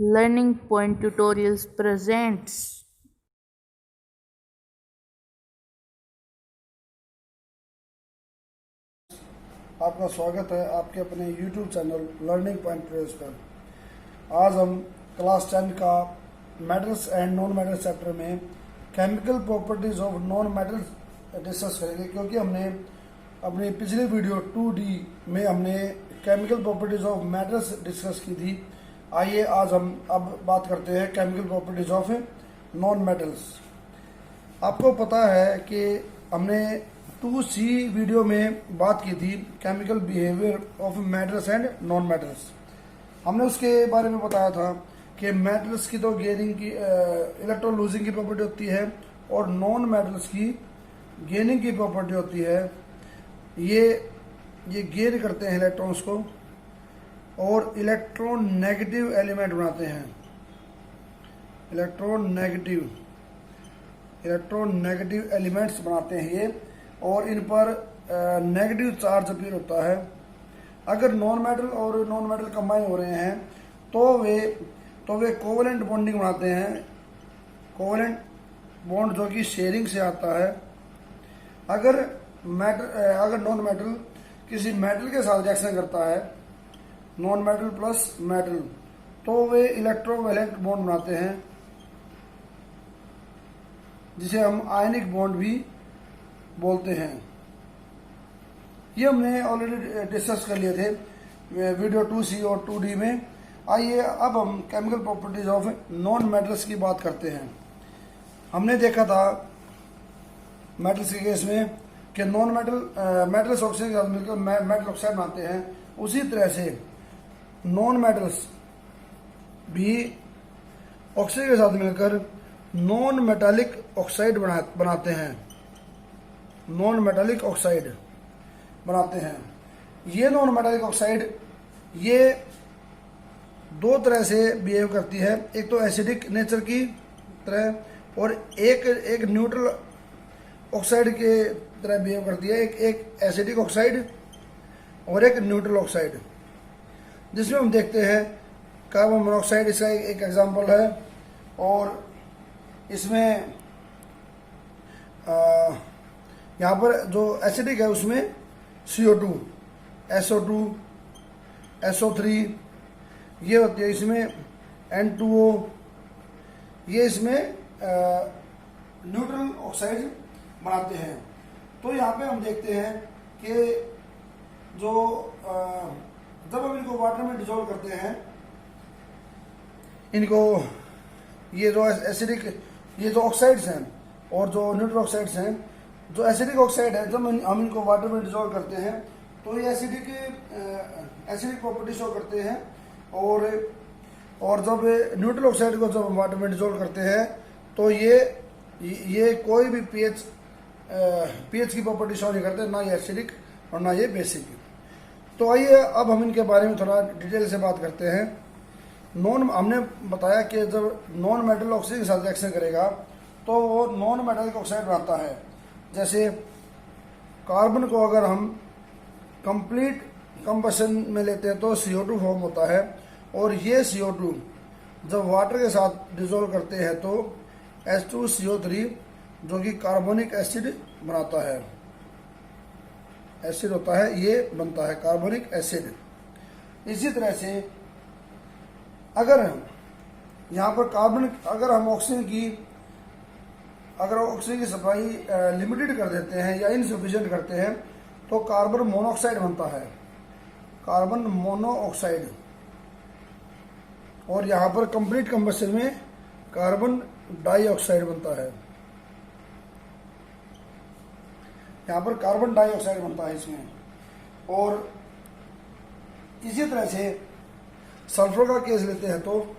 Learning Point Tutorials presents आपका स्वागत है आपके अपने YouTube channel learning point press पर। आज हम क्लास 10 का metals and non metals chapter में chemical properties of non metals discuss करेंगे, क्योंकि हमने अपनी पिछली वीडियो 2D में हमने chemical properties of metals discuss की थी। आइए आज हम अब बात करते हैं chemical properties of non metals. आपको पता है कि हमने 2C वीडियो में बात की थी chemical behaviour of metals and non metals. हमने उसके बारे में बताया था कि मेटल्स की तो गेनिंग की इलेक्ट्रॉन लूजिंग की प्रॉपर्टी होती है और नॉन मेटल्स की गेनिंग की प्रॉपर्टी होती है। ये गेन करते हैं इलेक्ट्रॉन्स को और इलेक्ट्रॉन नेगेटिव एलिमेंट बनाते हैं। इलेक्ट्रॉन नेगेटिव एलिमेंट्स बनाते हैं ये, और इन पर नेगेटिव चार्ज अपीयर होता है। अगर नॉन मेटल और नॉन मेटल कंबाइन हो रहे हैं तो वे कोवेलेंट बॉन्डिंग बनाते हैं। कोवेलेंट बॉन्ड जो कि शेयरिंग से आता है। अगर नॉन मेटल किसी मेटल के साथ रिएक्शन करता है, नॉन मेटल प्लस मेटल, तो वे इलेक्ट्रोवैलेंट बॉन्ड बनाते हैं, जिसे हम आयनिक बॉन्ड भी बोलते हैं। ये हमने ऑलरेडी डिस्कस कर लिए थे वीडियो 2C और 2D में। आइए अब हम chemical properties of non metals की बात करते हैं। हमने देखा था मेटल्स के केस में कि नॉन मेटल्स ऑक्सीजन के साथ मिलकर मेटल ऑक्साइड बनाते हैं। उसी तरह से नॉन मेटल्स भी ऑक्सीजन के साथ मिलकर नॉन मेटालिक ऑक्साइड बनाते हैं। नॉन मेटालिक ऑक्साइड बनाते हैं। ये नॉन मेटालिक ऑक्साइड ये दो तरह से बिहेव करती है। एक तो एसिडिक नेचर की तरह और एक न्यूट्रल ऑक्साइड के तरह बिहेव करती है। एक एसिडिक ऑक्साइड और एक न्यूट्रल ऑक्साइड, जिसमें हम देखते हैं कार्बन मोनोऑक्साइड इसका एक एग्जांपल है। और इसमें यहाँ पर जो एसिडिक है उसमें CO2, SO2, SO3 ये होती है। इसमें N2O, ये इसमें न्यूट्रल ऑक्साइड बनाते हैं। तो यहाँ पे हम देखते हैं कि जो जब हम इनको वाटर में डिसॉल्व करते हैं, इनको ये जो एसिडिक ये जो ऑक्साइड्स हैं और जो न्यूट्रल ऑक्साइड्स हैं, जो एसिडिक ऑक्साइड है, जब हम इनको वाटर में डिसॉल्व करते हैं तो ये एसिडिक प्रॉपर्टी शो करते हैं। और जब न्यूट्रल ऑक्साइड को जब हम वाटर में डिसॉल्व करते हैं तो ये कोई भी पीएच की प्रॉपर्टी शो नहीं करते, ना ये एसिडिक और ना ये बेसिक। तो आइए अब हम इनके बारे में थोड़ा डिटेल से बात करते हैं। हमने बताया कि जब नॉन मेटल ऑक्सीजन के साथ रिएक्शन करेगा तो वो नॉन मेटालिक ऑक्साइड बनाता है। जैसे कार्बन को अगर हम कंप्लीट कंबशन में लेते हैं तो CO2 फॉर्म होता है, और ये CO2 जब वाटर के साथ डिसॉल्व करते हैं तो H2CO3 जो कि कार्बोनिक एसिड बनाता है, एसिड होता है, ये बनता है कार्बोनिक एसिड। इसी तरह से अगर यहाँ पर अगर हम ऑक्सीजन की सप्लाई लिमिटेड कर देते हैं या इनसफिशिएंट करते हैं तो कार्बन मोनोऑक्साइड बनता है, कार्बन मोनोऑक्साइड। और यहाँ पर कंप्लीट कंबशन में कार्बन डाइऑक्साइड बनता है। यहाँ पर कार्बन डाइऑक्साइड बनता है इसमें। और इसी तरह से सल्फर का केस लेते हैं तो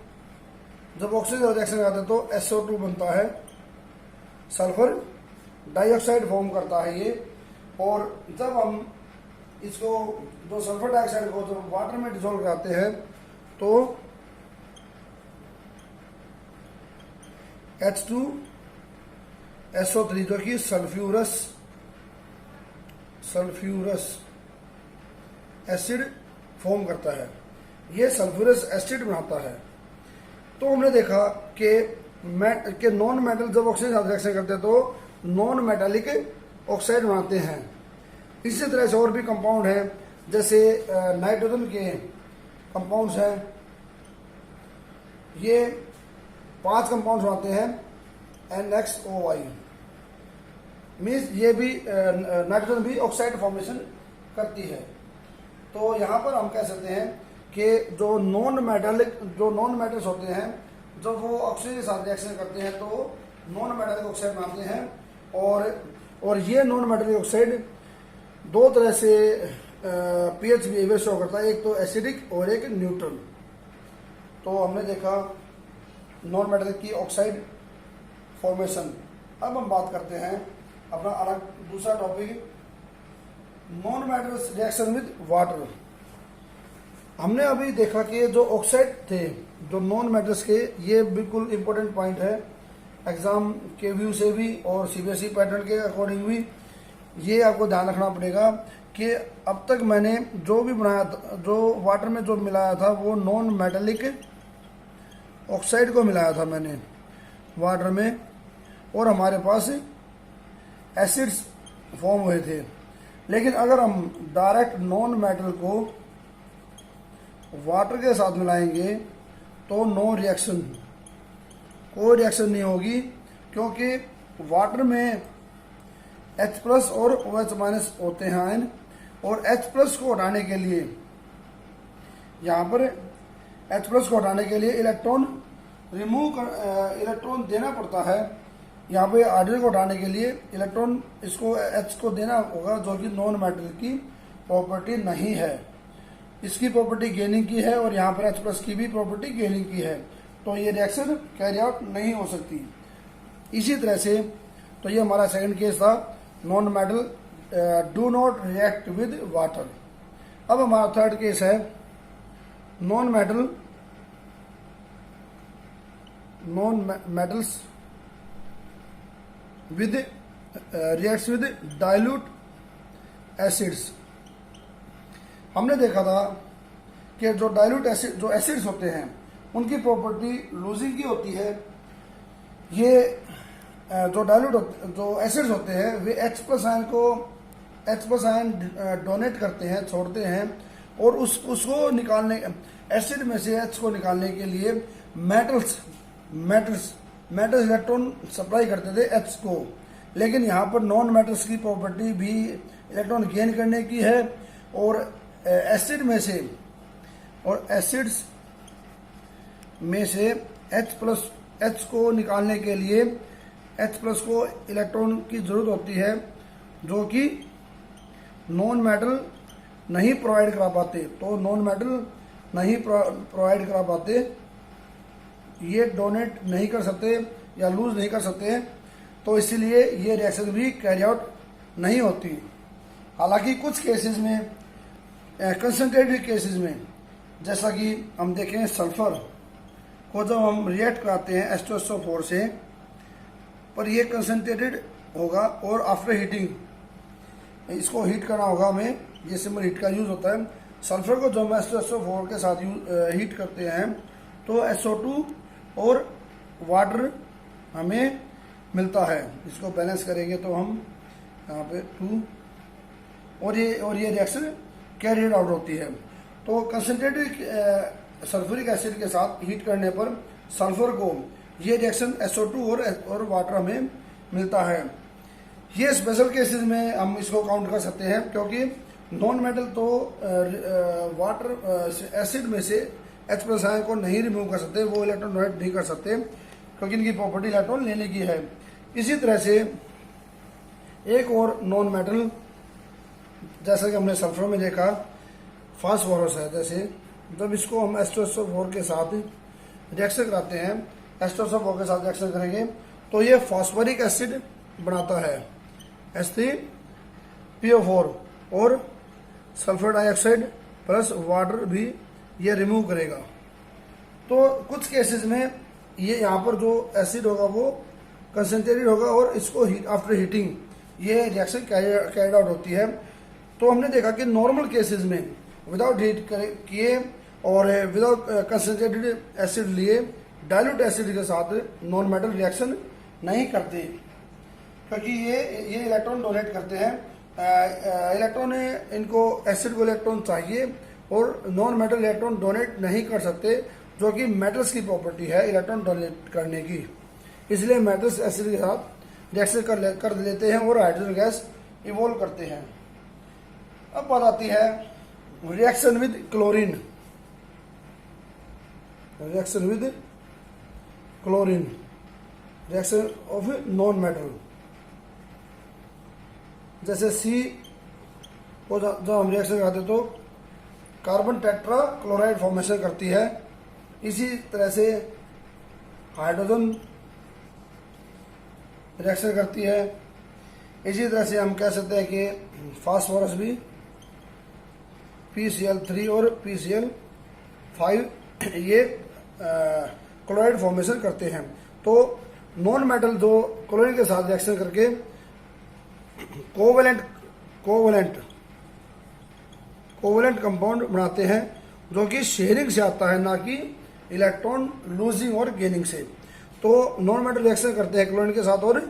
जब ऑक्सीजन रिएक्शन करते हैं तो SO2 बनता है, सल्फर डाइऑक्साइड फॉर्म करता है ये। और जब हम इसको जो सल्फर डाइऑक्साइड को जब वाटर में डिसॉल्व कराते हैं तो H2SO3 जो कि सल्फ्यूरस एसिड फॉर्म करता है, ये सल्फ्यूरस एसिड बनाता है। तो हमने देखा कि नॉन मेटल जब ऑक्सीजन के साथ रिएक्शन करते हैं तो नॉन मेटालिक ऑक्साइड बनाते हैं। इसी तरह से और भी कंपाउंड हैं, जैसे नाइट्रोजन के कंपाउंड्स हैं, ये 5 कंपाउंड्स बनाते हैं NXOI, मीन्स ये भी नाइट्रोजन भी ऑक्साइड फॉर्मेशन करती है। तो यहाँ पर हम कह सकते हैं कि जो नॉन मेटल्स होते हैं जब वो ऑक्सीजन के साथ रिएक्शन करते हैं तो नॉन मेटालिक ऑक्साइड बनाते हैं। और ये नॉन मेटालिक ऑक्साइड 2 तरह से pH बिहेवियर शो करता है, एक तो एसिडिक और एक न्यूट्रल। तो हमने देखा नॉन मेटालिक की ऑक्साइड फॉर्मेशन। अब हम बात करते हैं अपना अलग दूसरा topic, non metals reaction with water. हमने अभी देखा कि जो ऑक्साइड थे जो नॉन मेटल्स के, ये बिल्कुल इंपॉर्टेंट पॉइंट है एग्जाम के व्यू से भी और CBSE पैटर्न के अकॉर्डिंग भी। ये आपको ध्यान रखना पड़ेगा कि अब तक मैंने जो भी बनाया था, जो वाटर में जो मिलाया था वो नॉन मेटालिक ऑक्साइड को मिलाया था मैंने वाटर में, और हमारे पास एसिड्स फॉर्म हुए थे। लेकिन अगर हम डायरेक्ट नॉन मेटल को वाटर के साथ मिलाएंगे तो नो रिएक्शन, कोई रिएक्शन नहीं होगी, क्योंकि वाटर में H+ और OH- होते हैं आयन, और H+ को हटाने के लिए यहाँ पर H+ को हटाने के लिए इलेक्ट्रॉन इलेक्ट्रॉन देना पड़ता है। यहाँ पे हाइड्रोजन को हटाने के लिए इलेक्ट्रॉन इसको H को देना होगा, जो कि नॉन मेटल की प्रॉपर्टी नहीं है। इसकी प्रॉपर्टी गेनिंग की है और यहाँ पर H+ की भी प्रॉपर्टी गेनिंग की है, तो ये रिएक्शन कैरी आउट नहीं हो सकती। इसी तरह से तो ये हमारा सेकंड केस था, non metal do not react with water. अब हमारा थर्ड केस है non metals with reacts with dilute acids. हमने देखा था कि जो डाइल्यूट एसिड जो एसिड्स होते हैं उनकी प्रॉपर्टी लूजिंग की होती है। ये जो जो एसिड्स होते हैं वे H+ आयन डोनेट करते हैं, छोड़ते हैं, और उसको निकालने, एसिड में से H को निकालने के लिए मेटल्स इलेक्ट्रॉन सप्लाई करते थे H को। लेकिन यहाँ पर नॉन मेटल्स की प्रॉपर्टी भी इलेक्ट्रॉन गेन करने की है, और एसिड्स में से H को निकालने के लिए H+ को इलेक्ट्रॉन की जरूरत होती है, जो कि नॉन मेटल नहीं प्रोवाइड करा पाते। तो नॉन मेटल नहीं प्रोवाइड करा पाते, ये डोनेट नहीं कर सकते या लूज नहीं कर सकते, तो इसीलिए ये रिएक्शन भी कैरी आउट नहीं होती। हालांकि कुछ केसेस में, कंसंट्रेटेड केसेस में, जैसा कि हम देखें सल्फर को जब हम रिएक्ट कराते हैं H2SO4 से, पर ये कंसंट्रेटेड होगा और आफ्टर हीटिंग इसको हीट करना होगा हमें, ये सिंपल हीट का यूज होता है। सल्फर को जब हम H2SO4 के साथ हीट करते हैं तो SO2 और वाटर हमें मिलता है। इसको बैलेंस करेंगे तो हम यहाँ पे 2 और ये रिएक्शन कैरिड आउट होती है। तो कंसंट्रेटेड सल्फ्यूरिक एसिड के साथ हीट करने पर सल्फर को ये रिएक्शन SO2 और वाटर हमें मिलता है। ये स्पेशल केसेस में हम इसको काउंट कर सकते हैं, क्योंकि नॉन मेटल तो वाटर एसिड में से H+ आयन को नहीं रिमूव कर सकते, वो इलेक्ट्रॉन डोनेट नहीं कर सकते, क्योंकि इनकी प्रॉपर्टी इलेक्ट्रॉन लेने की है। इसी तरह से एक और नॉन मेटल, जैसा कि हमने सल्फर में देखा, फास्फोरस है। जैसे जब इसको हम H2SO4 के साथ रिएक्शन कराते हैं, H2SO4 के साथ रिएक्शन करेंगे तो ये फास्फोरिक एसिड बनाता है H3PO4, और सल्फर डाइऑक्साइड प्लस वाटर भी ये रिमूव करेगा। तो कुछ केसेस में ये यहाँ पर जो एसिड होगा वो कंसंट्रेटेड होगा और इसको आफ्टर हीटिंग ये रिएक्शन कैरिड आउट होती है। तो हमने देखा कि नॉर्मल केसेस में विदाउट हीट किए और विदाउट कंसंट्रेटेड एसिड लिए डाइल्यूट एसिड के साथ नॉन मेटल रिएक्शन नहीं करते, क्योंकि ये इलेक्ट्रॉन डोनेट करते हैं। इलेक्ट्रॉन इनको एसिड को इलेक्ट्रॉन चाहिए और नॉन मेटल इलेक्ट्रॉन डोनेट नहीं कर सकते, जो कि मेटल्स की प्रॉपर्टी है इलेक्ट्रॉन डोनेट करने की। इसलिए मेटल्स एसिड के साथ रिएक्शन कर लेते हैं और हाइड्रोजन गैस इवोल्व करते हैं। अब बात आती है reaction with chlorine. Reaction with chlorine, reaction of non metal. जैसे सी को जब हम रिएक्शन करते तो कार्बन टेट्रा क्लोराइड फॉर्मेशन करती है। इसी तरह से हाइड्रोजन रिएक्शन करती है। इसी तरह से हम कह सकते हैं कि फास्फोरस भी PCl3 और PCl5 ये क्लोराइड फॉर्मेशन करते हैं। तो नॉन मेटल जो क्लोरीन के साथ रिएक्शन करके कोवेलेंट कंपाउंड बनाते हैं, जो कि शेयरिंग से आता है, ना कि इलेक्ट्रॉन लूजिंग और गेनिंग से। तो नॉन मेटल रिएक्शन करते हैं क्लोरीन के साथ और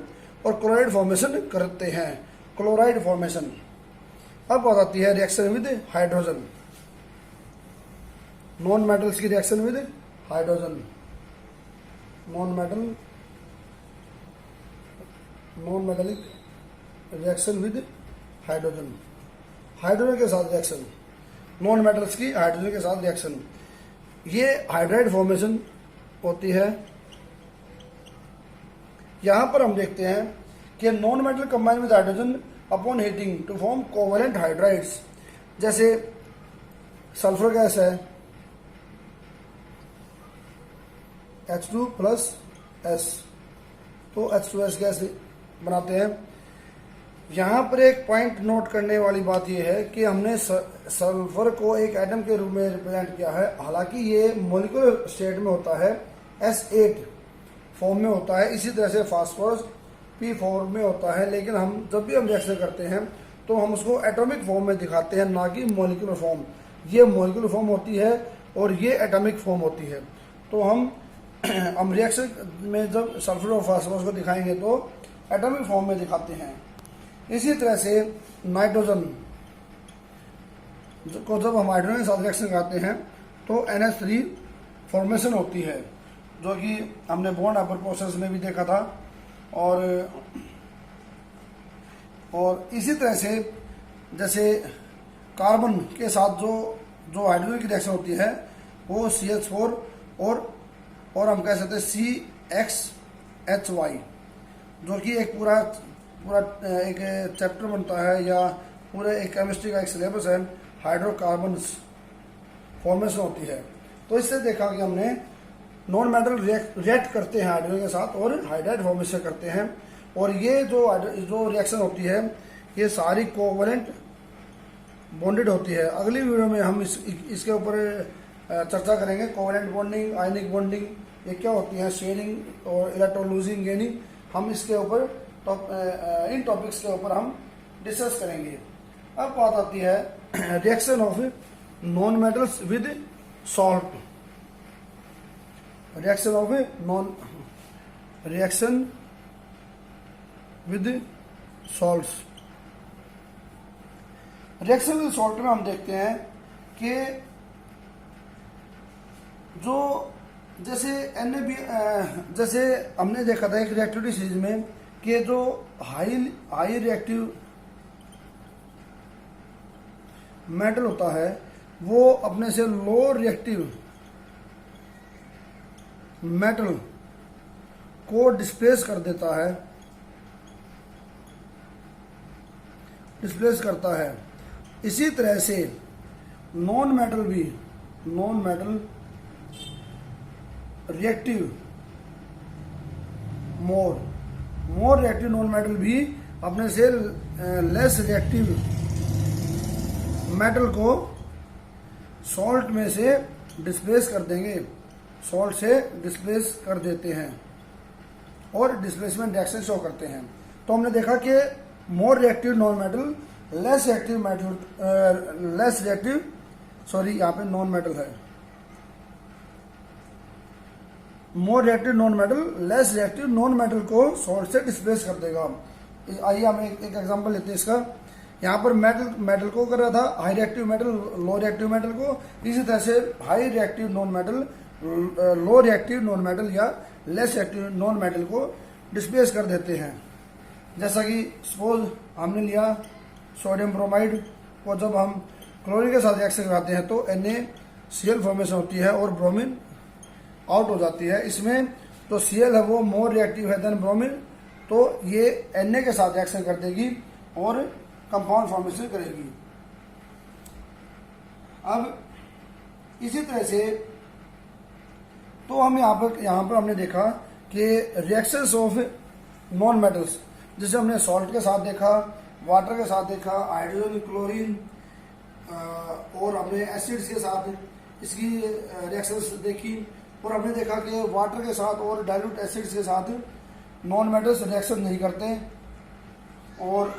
क्लोराइड फॉर्मेशन करते हैं, क्लोराइड फॉर्मेशन। अब बात आती है reaction with hydrogen. Non metals की reaction with hydrogen. Non metallic reaction with hydrogen. Hydrogen के साथ रिएक्शन, नॉन मेटल्स की हाइड्रोजन के साथ रिएक्शन, ये हाइड्राइड फॉर्मेशन होती है। यहां पर हम देखते हैं कि non metal combine with hydrogen upon heating to form covalent hydrides. जैसे सल्फर गैस है H2+S, तो H2S गैस बनाते हैं। यहां पर एक पॉइंट नोट करने वाली बात यह है कि हमने सल्फर को एक एटम के रूप में रिप्रेजेंट किया है, हालांकि ये मॉलिक्यूलर स्टेट में होता है, S8 फॉर्म में होता है। इसी तरह से फास्फोरस P4 में होता है। लेकिन हम जब भी हम रिएक्शन करते हैं तो हम उसको एटॉमिक फॉर्म में दिखाते हैं, ना कि मॉलिक्यूलर फॉर्म। ये मॉलिक्यूलर फॉर्म होती है और ये एटॉमिक फॉर्म होती है। तो हम रिएक्शन में जब सल्फर और फास्फोरस को दिखाएंगे तो एटॉमिक फॉर्म में दिखाते हैं। इसी तरह से नाइट्रोजन को जब हम हाइड्रोजन के साथ रिएक्शन करते हैं तो NH3 फॉर्मेशन होती है, जो कि हमने बॉन्ड अपर प्रोसेस में भी देखा था। और इसी तरह से जैसे कार्बन के साथ जो हाइड्रोजन की रिएक्शन होती है वो CH4 और हम कह सकते हैं CXHY, जो कि एक पूरा एक चैप्टर बनता है या पूरे एक केमिस्ट्री का एक सिलेबस है। हाइड्रोकार्बन्स फॉर्मेशन होती है। तो इससे देखा कि हमने नॉन मेटल रिएक्ट करते हैं हाइड्रोजन के साथ और हाइड्राइड फॉर्मेशन करते हैं। और ये जो रिएक्शन होती है ये सारी कोवेलेंट बॉन्डेड होती है। अगली वीडियो में हम इसके ऊपर चर्चा करेंगे। कोवेलेंट बॉन्डिंग, आयनिक बॉन्डिंग, ये क्या होती है, शेयरिंग और इलेक्ट्रॉन लूजिंग, गेनिंग, हम इसके ऊपर इन टॉपिक्स के ऊपर हम डिस्कस करेंगे। अब बात आती है reaction of non metals with salt. Reaction with salts. Reaction with salt में हम देखते हैं कि जो जैसे हमने देखा था एक रिएक्टिविटी सीरीज में कि जो हाई रिएक्टिव मेटल होता है वो अपने से लो रिएक्टिव मेटल को डिस्प्लेस कर देता है, डिस्प्लेस करता है। इसी तरह से non metal reactive more reactive non metal भी अपने से लेस रिएक्टिव मेटल को सॉल्ट में से डिस्प्लेस कर देंगे, सॉल्ट से डिस्प्लेस कर देते हैं और डिस्प्लेसमेंट रिएक्शन शो करते हैं। तो हमने देखा कि more reactive non metal, less reactive यहाँ पे नॉन मेटल है। More reactive non metal less reactive non metal को सॉल्ट से डिस्प्लेस कर देगा। आइए हम एक एग्जांपल लेते हैं इसका। यहाँ पर मेटल को कर रहा था, high reactive metal low reactive metal को। इसी तरह से high reactive non metal low reactive non metal या लेस रिएक्टिव नॉन मेटल को डिस्प्लेस कर देते हैं। जैसा कि सपोज हमने लिया सोडियम ब्रोमाइड को, जब हम क्लोरीन के साथ रिएक्शन कराते हैं तो NaCl फॉर्मेशन होती है और ब्रोमीन आउट हो जाती है। इसमें तो Cl है वो मोर रिएक्टिव है देन ब्रोमीन, तो ये Na के साथ रिएक्शन कर देगी और कंपाउंड फॉर्मेशन करेगी। अब इसी तरह से तो हम यहाँ पर हमने देखा कि रिएक्शंस ऑफ नॉन मेटल्स, जैसे हमने सॉल्ट के साथ देखा, वाटर के साथ देखा, हाइड्रोजन क्लोरीन, और हमने एसिड्स के साथ इसकी रिएक्शंस देखी, और हमने देखा कि वाटर के साथ और डाइल्यूट एसिड्स के साथ नॉन मेटल्स रिएक्शन नहीं करते। और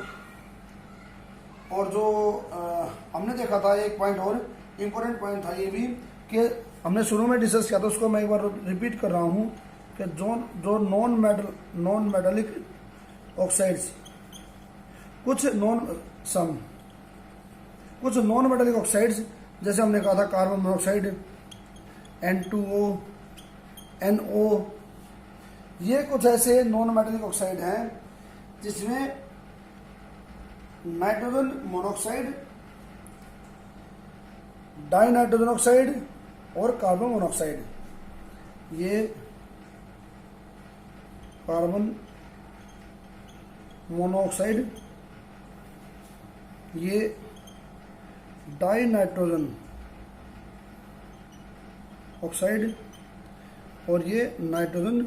जो हमने देखा था एक पॉइंट और इम्पोर्टेंट पॉइंट था ये भी कि हमने शुरू में डिस्कस किया था, उसको मैं एक बार रिपीट कर रहा हूँ कि जो नॉन मेटालिक ऑक्साइड्स कुछ नॉन मेटालिक ऑक्साइड्स, जैसे हमने कहा था कार्बन मोनोऑक्साइड, N2O, NO, ये कुछ ऐसे नॉन मेटालिक ऑक्साइड हैं जिसमें nitrogen monoxide, die nitrogen oxide और कार्बन मोनोऑक्साइड, ये कार्बन मोनोऑक्साइड, ये डाई नाइट्रोजन ऑक्साइड और ये नाइट्रोजन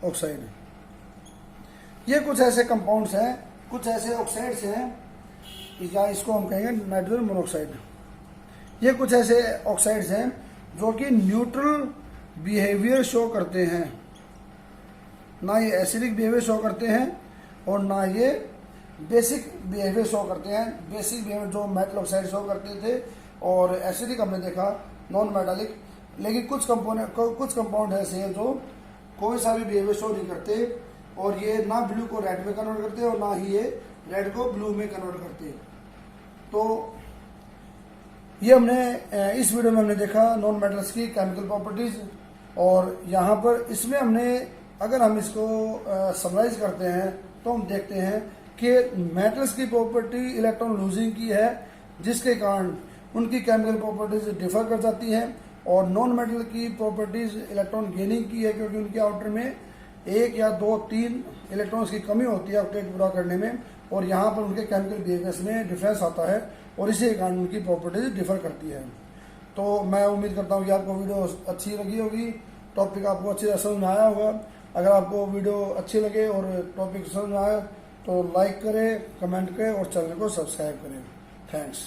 ऑक्साइड, ये कुछ ऐसे कंपाउंड्स हैं, कुछ ऐसे ऑक्साइड्स हैं, या इसको हम कहेंगे नाइट्रोजन मोनोऑक्साइड। ये कुछ ऐसे ऑक्साइड्स हैं जो कि न्यूट्रल बिहेवियर शो करते हैं, ना ये एसिडिक बिहेवियर शो करते हैं और ना ये बेसिक बिहेवियर शो करते हैं। बेसिक बिहेवियर जो मेटल ऑक्साइड शो करते थे और एसिडिक हमने देखा नॉन मेटालिक। लेकिन कुछ कंपाउंड ऐसे हैं जो कोई सा भी बिहेवियर शो नहीं करते, और ये ना ब्लू को रेड में कन्वर्ट करते और ना ही ये रेड को ब्लू में कन्वर्ट करते। तो ये हमने इस वीडियो में हमने देखा नॉन मेटल्स की केमिकल प्रॉपर्टीज, और यहाँ पर इसमें हमने अगर हम इसको समराइज करते हैं तो हम देखते हैं कि मेटल्स की प्रॉपर्टी इलेक्ट्रॉन लूजिंग की है, जिसके कारण उनकी केमिकल प्रॉपर्टीज डिफर कर जाती हैं, और नॉन मेटल की प्रॉपर्टीज इलेक्ट्रॉन गेनिंग की है, क्योंकि उनके आउटर में 1 या 2 3 इलेक्ट्रॉन्स की कमी होती है ऑक्टेट पूरा करने में, और यहाँ पर उनके केमिकल बिहेवियर्स में डिफरेंस आता है और इसी के कारण उनकी प्रॉपर्टीज डिफर करती है। तो मैं उम्मीद करता हूँ कि आपको वीडियो अच्छी लगी होगी, टॉपिक आपको अच्छी तरह समझ में आया होगा। अगर आपको वीडियो अच्छी लगे और टॉपिक समझ में आए तो लाइक करें, कमेंट करें और चैनल को सब्सक्राइब करें। थैंक्स।